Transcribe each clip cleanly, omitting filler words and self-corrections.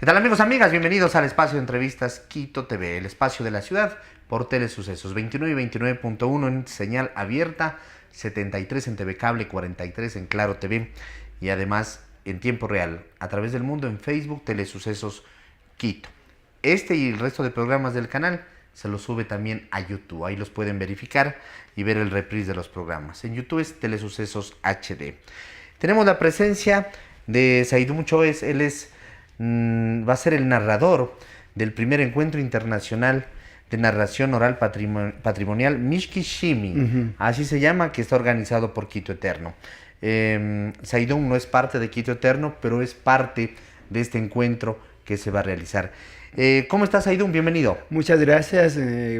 ¿Qué tal, amigos, amigas? Bienvenidos al espacio de entrevistas Quito TV, el espacio de la ciudad por Telesucesos, 29 y 29.1 en señal abierta, 73 en TV Cable, 43 en Claro TV y además en tiempo real a través del mundo en Facebook Telesucesos Quito. Este y el resto de programas del canal se los sube también a YouTube, ahí los pueden verificar y ver el reprise de los programas. En YouTube es Telesucesos HD. Tenemos la presencia de Saidum Choes, él va a ser el narrador del primer encuentro internacional de narración oral patrimonial Mishki Shimi, así se llama, que está organizado por Quito Eterno. Saidum no es parte de Quito Eterno, pero es parte de este encuentro que se va a realizar. ¿Cómo estás, Saidum? Bienvenido. Muchas gracias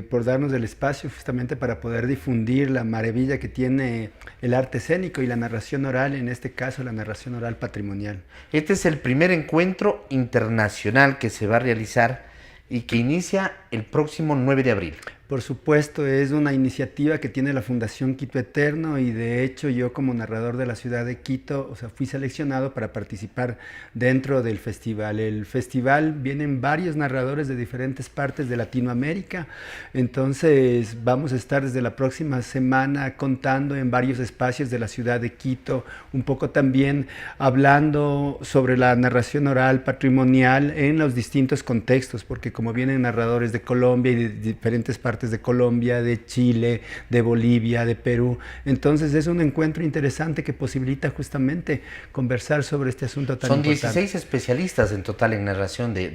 por darnos el espacio justamente para poder difundir la maravilla que tiene el arte escénico y la narración oral, en este caso la narración oral patrimonial. Este es el primer encuentro internacional que se va a realizar y que inicia el próximo 9 de abril. Por supuesto, es una iniciativa que tiene la Fundación Quito Eterno y de hecho yo como narrador de la ciudad de Quito, fui seleccionado para participar dentro del festival. El festival vienen varios narradores de diferentes partes de Latinoamérica, entonces vamos a estar desde la próxima semana contando en varios espacios de la ciudad de Quito, un poco también hablando sobre la narración oral patrimonial en los distintos contextos, porque como vienen narradores de Colombia y de diferentes partes de Colombia, de Chile, de Bolivia, de Perú. Entonces es un encuentro interesante que posibilita justamente conversar sobre este asunto tan importante. Son 16 especialistas en total en narración de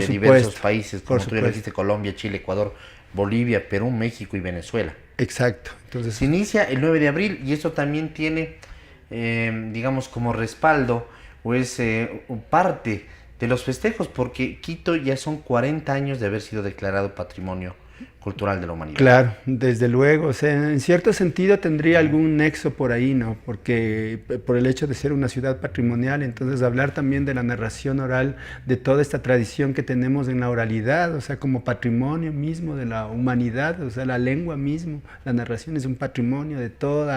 diversos países, como tú ya dijiste, Colombia, Chile, Ecuador, Bolivia, Perú, México y Venezuela. Exacto. Entonces se inicia el 9 de abril y esto también tiene, digamos, como respaldo o es parte de los festejos, porque Quito ya son 40 años de haber sido declarado Patrimonio Cultural de la Humanidad. Claro, desde luego, en cierto sentido tendría algún nexo por ahí, ¿no? Porque por el hecho de ser una ciudad patrimonial, entonces hablar también de la narración oral, de toda esta tradición que tenemos en la oralidad, como patrimonio mismo de la humanidad, la lengua mismo, la narración es un patrimonio de todo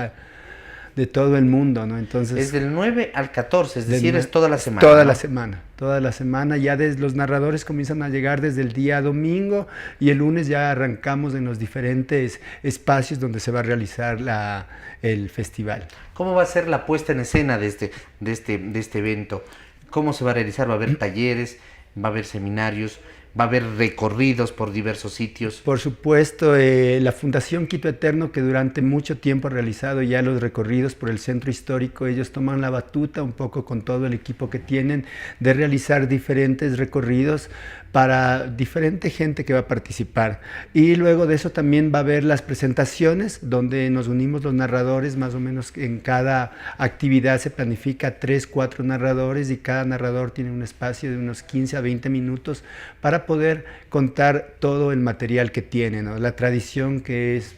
el mundo, ¿no? Entonces, es del 9 al 14, es decir, es toda la semana. Toda la semana, ya los narradores comienzan a llegar desde el día domingo y el lunes ya arrancamos en los diferentes espacios donde se va a realizar el festival. ¿Cómo va a ser la puesta en escena de este evento? ¿Cómo se va a realizar? ¿Va a haber talleres? ¿Va a haber seminarios? ¿Va a haber recorridos por diversos sitios? Por supuesto, la Fundación Quito Eterno, que durante mucho tiempo ha realizado ya los recorridos por el centro histórico, ellos toman la batuta un poco con todo el equipo que tienen de realizar diferentes recorridos para diferente gente que va a participar. Y luego de eso también va a haber las presentaciones, donde nos unimos los narradores, más o menos en cada actividad se planifica 3, 4 narradores y cada narrador tiene un espacio de unos 15 a 20 minutos para poder contar todo el material que tiene, ¿no? La tradición que es,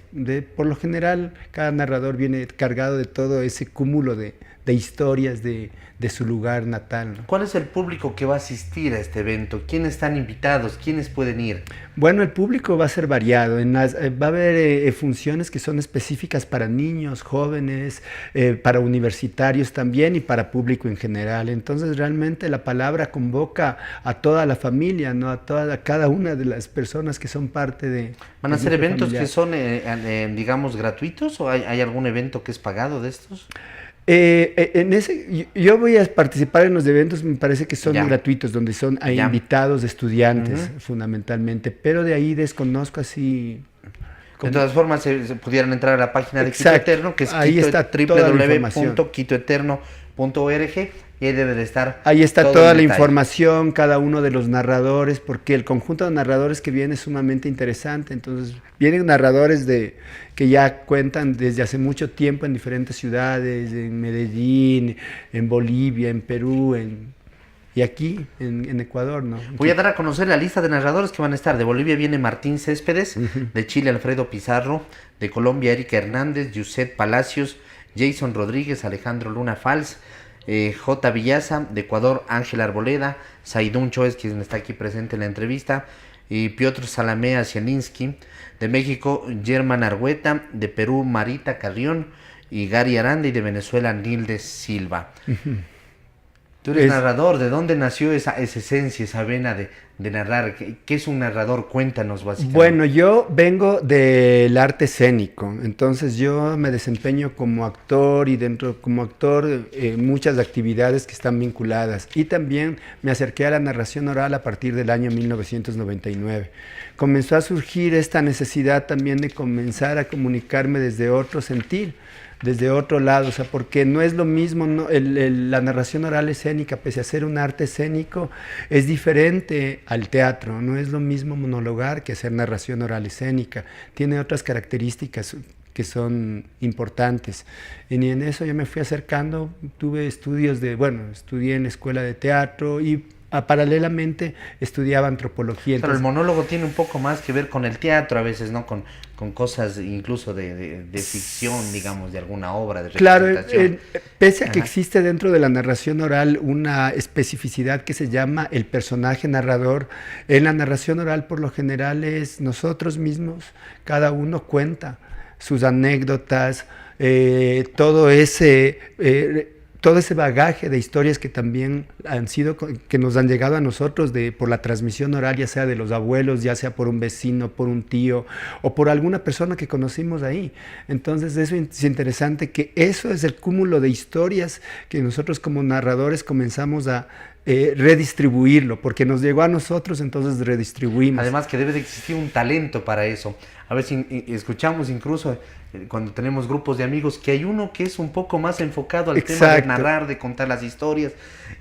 por lo general, cada narrador viene cargado de todo ese cúmulo de historias de su lugar natal, ¿no? ¿Cuál es el público que va a asistir a este evento? ¿Quiénes están invitados? ¿Quiénes pueden ir? Bueno, el público va a ser variado. Va a haber funciones que son específicas para niños, jóvenes, para universitarios también y para público en general. Entonces, realmente la palabra convoca a toda la familia, ¿no? A cada una de las personas que son parte de... ¿Van a ser eventos familiar que son, digamos, gratuitos o hay algún evento que es pagado de estos? Yo voy a participar en los eventos, me parece que son gratuitos, donde hay invitados, estudiantes, fundamentalmente, pero de ahí desconozco así. De todas formas, se pudieran entrar a la página de Quito Eterno, que es ahí está www.quitoeterno.org, y ahí debe de estar. Ahí está toda la información, cada uno de los narradores, porque el conjunto de narradores que viene es sumamente interesante. Entonces, vienen narradores que ya cuentan desde hace mucho tiempo en diferentes ciudades, en Medellín, en Bolivia, en Perú, y aquí en Ecuador, ¿no? Voy a dar a conocer la lista de narradores que van a estar. De Bolivia viene Martín Céspedes, de Chile Alfredo Pizarro, de Colombia Erika Hernández, Yuset Palacios, Jason Rodríguez, Alejandro Luna Fals, J. Villaza, de Ecuador Ángel Arboleda, Saidum Choes, quien está aquí presente en la entrevista, y Piotr Salamea Zielinski, de México Germán Argueta, de Perú Marita Carrión y Gary Aranda, y de Venezuela Nilde Silva. Tú eres narrador, ¿de dónde nació esa esencia, esa vena de narrar? ¿Qué es un narrador? Cuéntanos básicamente. Bueno, yo vengo del arte escénico, entonces yo me desempeño como actor y como actor muchas actividades que están vinculadas. Y también me acerqué a la narración oral a partir del año 1999. Comenzó a surgir esta necesidad también de comenzar a comunicarme desde otro sentir, desde otro lado, o sea, porque no es lo mismo, ¿no? La narración oral escénica, pese a ser un arte escénico, es diferente al teatro, no es lo mismo monologar que hacer narración oral escénica, tiene otras características que son importantes. Y en eso yo me fui acercando, tuve estudios estudié en la escuela de teatro y paralelamente estudiaba antropología. Pero el monólogo tiene un poco más que ver con el teatro a veces, ¿no? Con cosas incluso de ficción, digamos, de alguna obra, de representación. Claro, pese a que existe dentro de la narración oral una especificidad que se llama el personaje narrador, en la narración oral por lo general es nosotros mismos, cada uno cuenta sus anécdotas, todo ese bagaje de historias que también que nos han llegado a nosotros por la transmisión oral, ya sea de los abuelos, ya sea por un vecino, por un tío o por alguna persona que conocimos ahí. Entonces eso es interesante, que eso es el cúmulo de historias que nosotros como narradores comenzamos a redistribuirlo, porque nos llegó a nosotros, entonces redistribuimos. Además que debe de existir un talento para eso. A ver si escuchamos incluso cuando tenemos grupos de amigos que hay uno que es un poco más enfocado al tema de narrar, de contar las historias,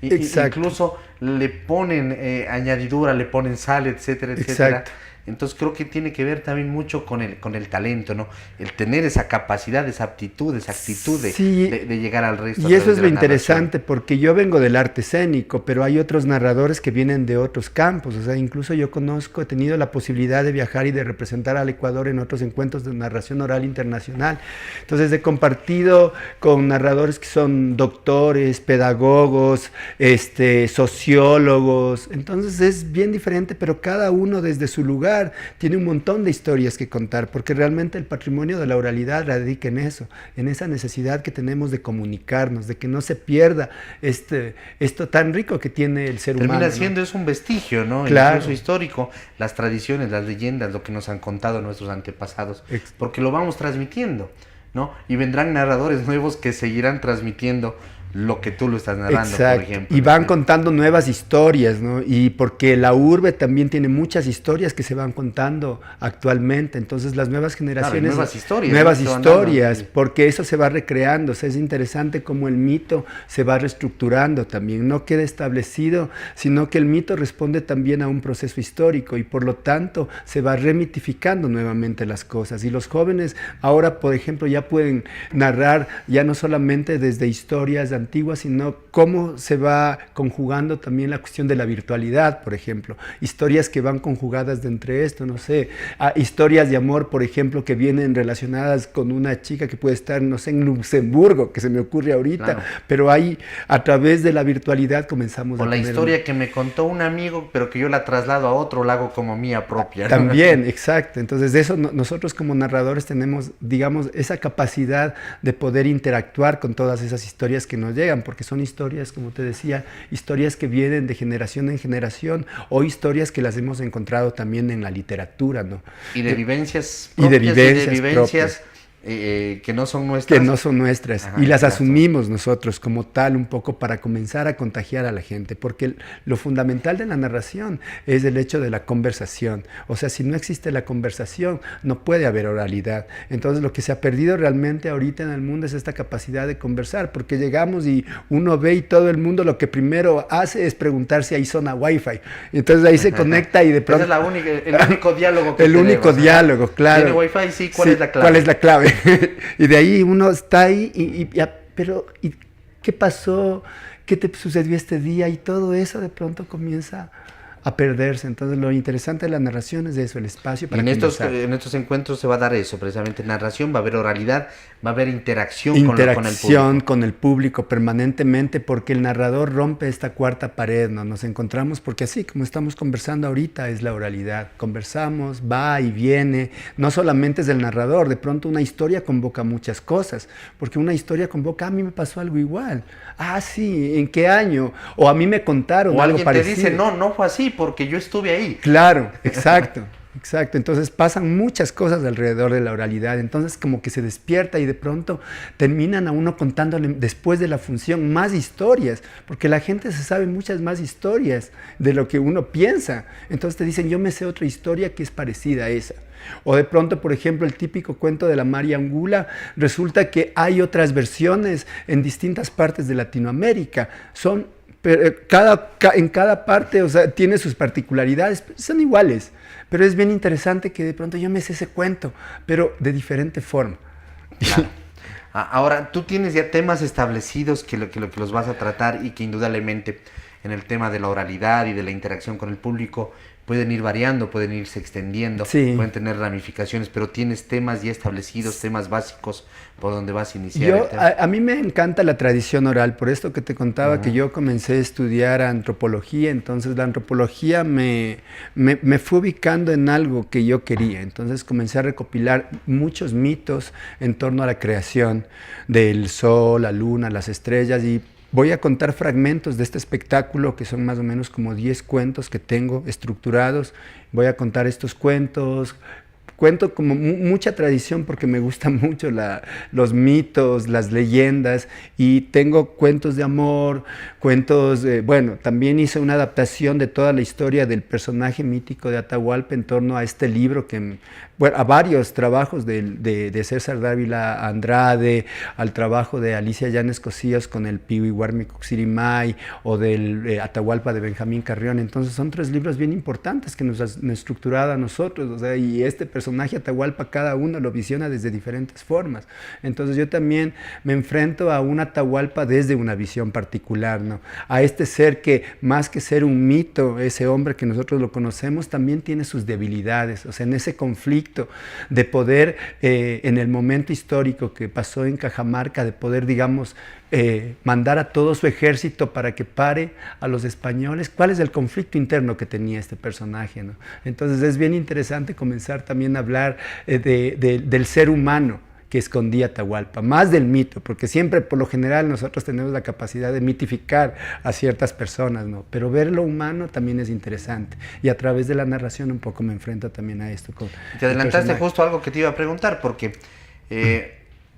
incluso le ponen añadidura, le ponen sal, etcétera, etcétera. Exacto. Entonces creo que tiene que ver también mucho con el talento, ¿no? El tener esa capacidad, esa aptitud, esa actitud de llegar al resto. Y eso es lo interesante, porque yo vengo del arte escénico, pero hay otros narradores que vienen de otros campos. O sea, incluso yo he tenido la posibilidad de viajar y de representar al Ecuador en otros encuentros de narración oral internacional. Entonces he compartido con narradores que son doctores, pedagogos, sociólogos. Entonces es bien diferente, pero cada uno desde su lugar tiene un montón de historias que contar, porque realmente el patrimonio de la oralidad radica en eso, en esa necesidad que tenemos de comunicarnos, de que no se pierda esto tan rico que tiene el ser humano. Termina siendo, ¿no? Es un vestigio, ¿no? Claro. Incluso histórico, las tradiciones, las leyendas, lo que nos han contado nuestros antepasados, porque lo vamos transmitiendo, ¿no? Y vendrán narradores nuevos que seguirán transmitiendo lo que tú lo estás narrando. Exacto. Por ejemplo. Y van contando nuevas historias, ¿no? Y porque la urbe también tiene muchas historias que se van contando actualmente, entonces las nuevas generaciones... Claro, nuevas historias. Nuevas historias, porque eso se va recreando, o sea, es interesante cómo el mito se va reestructurando también, no queda establecido, sino que el mito responde también a un proceso histórico y por lo tanto se va remitificando nuevamente las cosas. Y los jóvenes ahora, por ejemplo, ya pueden narrar ya no solamente desde historias antiguas, sino cómo se va conjugando también la cuestión de la virtualidad, por ejemplo, historias que van conjugadas de entre esto, no sé, historias de amor, por ejemplo, que vienen relacionadas con una chica que puede estar, no sé, en Luxemburgo, que se me ocurre ahorita, claro. Pero ahí, a través de la virtualidad comenzamos a... O la historia que me contó un amigo, pero que yo la traslado a otro, la hago como mía propia. También, exacto. Entonces, de eso nosotros como narradores tenemos, digamos, esa capacidad de poder interactuar con todas esas historias que nos llegan, porque son historias, como te decía, historias que vienen de generación en generación o historias que las hemos encontrado también en la literatura, ¿no? Y de vivencias propias, y de vivencias que no son nuestras. Que no son nuestras. Ajá, y las asumimos nosotros como tal un poco para comenzar a contagiar a la gente, porque lo fundamental de la narración es el hecho de la conversación. O sea, si no existe la conversación, no puede haber oralidad. Entonces, lo que se ha perdido realmente ahorita en el mundo es esta capacidad de conversar, porque llegamos y uno ve y todo el mundo lo que primero hace es preguntar si hay zona Wi-Fi. Entonces, ahí se conecta y de pronto... Ese es el único diálogo que el tenemos, único diálogo, claro. ¿Tiene Wi-Fi? Sí, ¿cuál es la clave? ¿Cuál es la clave? Y de ahí uno está ahí pero ¿qué pasó? ¿Qué te sucedió este día? Y todo eso de pronto comienza a perderse. Entonces lo interesante de la narración es eso, el espacio para en conversar. en estos encuentros se va a dar eso, precisamente narración, va a haber oralidad, va a haber interacción con el público. Interacción con el público permanentemente, porque el narrador rompe esta cuarta pared, ¿no? Nos encontramos, porque así como estamos conversando ahorita, es la oralidad. Conversamos, va y viene, no solamente es el narrador, de pronto una historia convoca muchas cosas, porque una historia convoca, a mí me pasó algo igual, ah, sí, ¿en qué año? O a mí me contaron o algo alguien parecido. te dice, no fue así, porque yo estuve ahí. Claro, exacto. Exacto, entonces pasan muchas cosas alrededor de la oralidad, entonces como que se despierta y de pronto terminan a uno contándole después de la función más historias, porque la gente se sabe muchas más historias de lo que uno piensa, entonces te dicen, yo me sé otra historia que es parecida a esa. O de pronto, por ejemplo, el típico cuento de la María Angula, resulta que hay otras versiones en distintas partes de Latinoamérica, son en cada parte, o sea, tiene sus particularidades, son iguales, pero es bien interesante que de pronto yo me sé ese cuento, pero de diferente forma. Claro. Ahora, tú tienes ya temas establecidos que los vas a tratar y que indudablemente en el tema de la oralidad y de la interacción con el público pueden ir variando, pueden irse extendiendo, sí, pueden tener ramificaciones, pero tienes temas ya establecidos, temas básicos por donde vas a iniciar. A mí me encanta la tradición oral, por esto que te contaba que yo comencé a estudiar antropología, entonces la antropología me fue ubicando en algo que yo quería, entonces comencé a recopilar muchos mitos en torno a la creación del sol, la luna, las estrellas, y voy a contar fragmentos de este espectáculo, que son más o menos como 10 cuentos que tengo estructurados. Voy a contar estos cuentos. Cuento como mucha tradición porque me gustan mucho los mitos, las leyendas, y tengo cuentos de amor, cuentos, bueno, también hice una adaptación de toda la historia del personaje mítico de Atahualpa en torno a este libro bueno, a varios trabajos de César Dávila Andrade, al trabajo de Alicia Llanes Cosías con el Piwiwarmi-Cuxirimay, o del Atahualpa de Benjamín Carrión. Entonces son 3 libros bien importantes que nos han estructurado a nosotros, o sea, y este personaje Atahualpa cada uno lo visiona desde diferentes formas. Entonces yo también me enfrento a un Atahualpa desde una visión particular, ¿no? A este ser que, más que ser un mito, ese hombre que nosotros lo conocemos, también tiene sus debilidades, o sea, en ese conflicto de poder, en el momento histórico que pasó en Cajamarca, de poder, digamos, mandar a todo su ejército para que pare a los españoles. ¿Cuál es el conflicto interno que tenía este personaje, ¿no? Entonces es bien interesante comenzar también a hablar del ser humano que escondía Atahualpa, más del mito, porque siempre, por lo general, nosotros tenemos la capacidad de mitificar a ciertas personas, ¿no? Pero ver lo humano también es interesante, y a través de la narración un poco me enfrento también a esto. Te adelantaste justo algo que te iba a preguntar, porque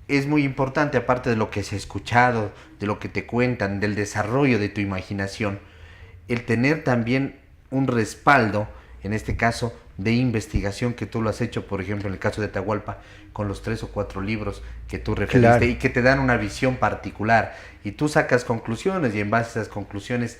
es muy importante, aparte de lo que se ha escuchado, de lo que te cuentan, del desarrollo de tu imaginación, el tener también un respaldo, en este caso, de investigación, que tú lo has hecho, por ejemplo, en el caso de Atahualpa, con los 3 o 4 libros que tú referiste, claro, y que te dan una visión particular, y tú sacas conclusiones, y en base a esas conclusiones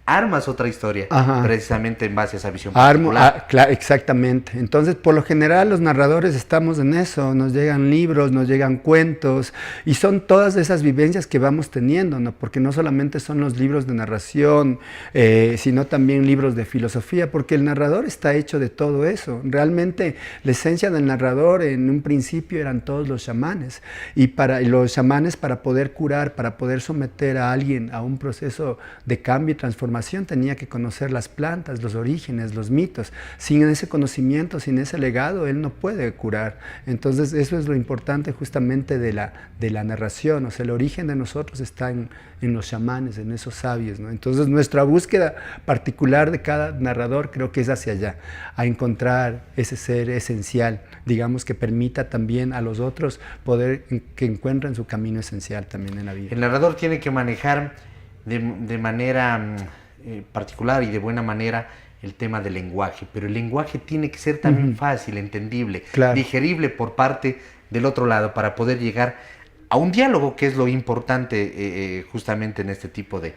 armas otra historia, precisamente en base a esa visión particular. Claro, exactamente. Entonces, por lo general, los narradores estamos en eso, nos llegan libros, nos llegan cuentos, y son todas esas vivencias que vamos teniendo, ¿no? Porque no solamente son los libros de narración, sino también libros de filosofía, porque el narrador está hecho de todo eso. Realmente, la esencia del narrador en un principio eran todos los chamanes, y los chamanes, para poder curar, para poder someter a alguien a un proceso de cambio y transformación, tenía que conocer las plantas, los orígenes, los mitos. Sin ese conocimiento, sin ese legado, él no puede curar. Entonces eso es lo importante justamente de la narración, o sea, el origen de nosotros está en los chamanes, en esos sabios, ¿no? Entonces nuestra búsqueda particular de cada narrador creo que es hacia allá, a encontrar ese ser esencial, digamos, que permita también a los otros poder que encuentren su camino esencial también en la vida. El narrador tiene que manejar de manera particular y de buena manera el tema del lenguaje, pero el lenguaje tiene que ser también fácil, entendible, claro, digerible por parte del otro lado, para poder llegar a un diálogo, que es lo importante justamente en este tipo de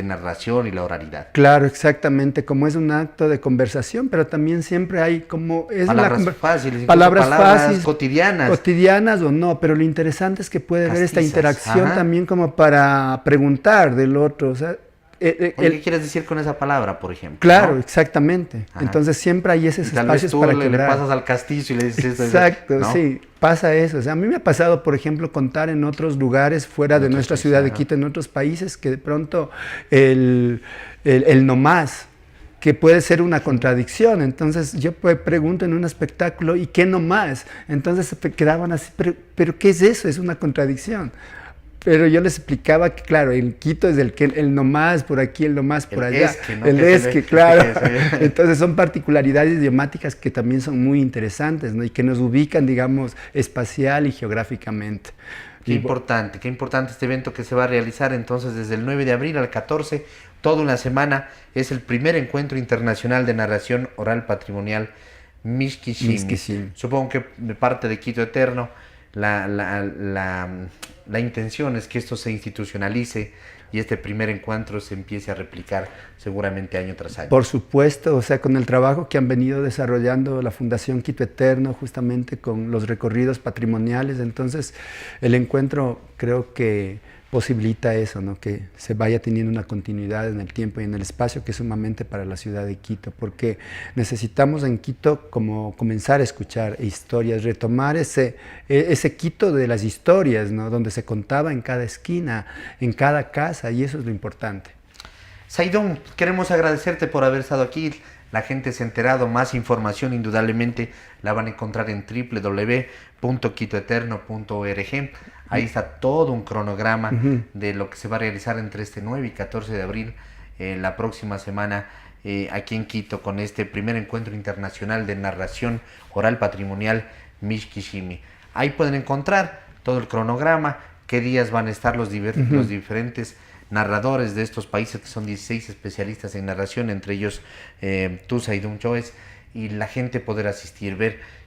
narración y la oralidad. Claro, exactamente, como es un acto de conversación, pero también siempre hay como... palabras fáciles, palabras fáciles, cotidianas o no, pero lo interesante es que puede haber esta interacción también como para preguntar del otro, o sea, Oye, ¿qué quieres decir con esa palabra, por ejemplo? Claro, ¿no? exactamente. Ajá. Entonces siempre hay esos Tal vez espacios tú para le quebrar. pasas al castillo y le dices esto. Exacto, ¿no? sí, pasa eso. O sea, a mí me ha pasado, por ejemplo, contar en otros lugares fuera de nuestra ciudad de Quito, en otros países, que de pronto el no más, que puede ser una contradicción. Entonces yo pregunto en un espectáculo, ¿y qué no más? Entonces se quedaban así, pero ¿qué es eso? Es una contradicción. Pero yo les explicaba que, claro, el Quito es el no más por aquí, el no más por allá. Esque, ¿no? El esque, claro. Entonces son particularidades idiomáticas que también son muy interesantes, ¿no? Y que nos ubican, digamos, espacial y geográficamente. Qué importante este evento que se va a realizar entonces desde el 9 de abril al 14, toda una semana. Es el primer encuentro internacional de narración oral patrimonial Mishkishimi. Supongo que de parte de Quito Eterno la intención es que esto se institucionalice y este primer encuentro se empiece a replicar seguramente año tras año. Por supuesto, o sea, con el trabajo que han venido desarrollando la Fundación Quito Eterno, justamente con los recorridos patrimoniales, entonces el encuentro creo que posibilita eso, ¿no? Que se vaya teniendo una continuidad en el tiempo y en el espacio, que es sumamente para la ciudad de Quito, porque necesitamos en Quito como comenzar a escuchar historias, retomar ese Quito de las historias, ¿no? Donde se contaba en cada esquina, en cada casa, y eso es lo importante. Saidón, queremos agradecerte por haber estado aquí. La gente se ha enterado, más información indudablemente la van a encontrar en www.quitoeterno.org. Ahí está todo un cronograma de lo que se va a realizar entre este 9 y 14 de abril, la próxima semana, aquí en Quito, con este primer encuentro internacional de narración oral patrimonial Mishkishimi. Ahí pueden encontrar todo el cronograma, qué días van a estar los diferentes narradores de estos países, que son 16 especialistas en narración, entre ellos tú, Saidón Choes, y la gente poder asistir, ver.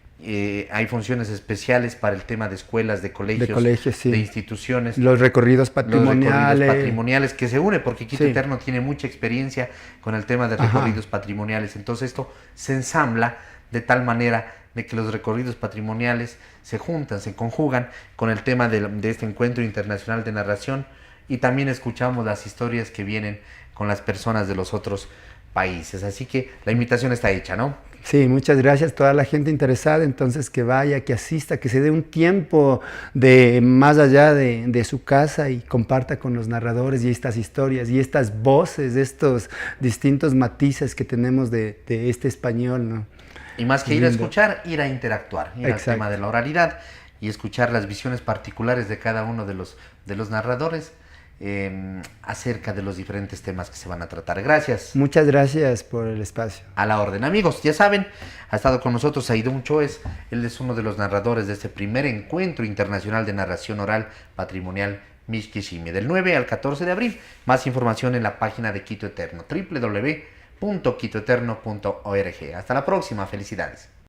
Hay funciones especiales para el tema de escuelas, de colegios, sí. De instituciones. Los recorridos patrimoniales. Que se une, porque Quito Eterno tiene mucha experiencia con el tema de recorridos patrimoniales. Entonces esto se ensambla de tal manera de que los recorridos patrimoniales se juntan, se conjugan con el tema de este encuentro internacional de narración, y también escuchamos las historias que vienen con las personas de los otros países. Así que la invitación está hecha, ¿no? Sí, muchas gracias a toda la gente interesada, entonces que vaya, que asista, que se dé un tiempo de más allá de su casa y comparta con los narradores y estas historias y estas voces, estos distintos matices que tenemos de este español, ¿no? Y más que ir a escuchar, ir a interactuar, ir al tema de la oralidad y escuchar las visiones particulares de cada uno de los narradores acerca de los diferentes temas que se van a tratar. Gracias. Muchas gracias por el espacio. A la orden. Amigos, ya saben, ha estado con nosotros Saidón Choes. Él es uno de los narradores de este primer encuentro internacional de narración oral patrimonial Mishkishimi, del 9 al 14 de abril. Más información en la página de Quito Eterno, www.quitoeterno.org. Hasta la próxima. Felicidades.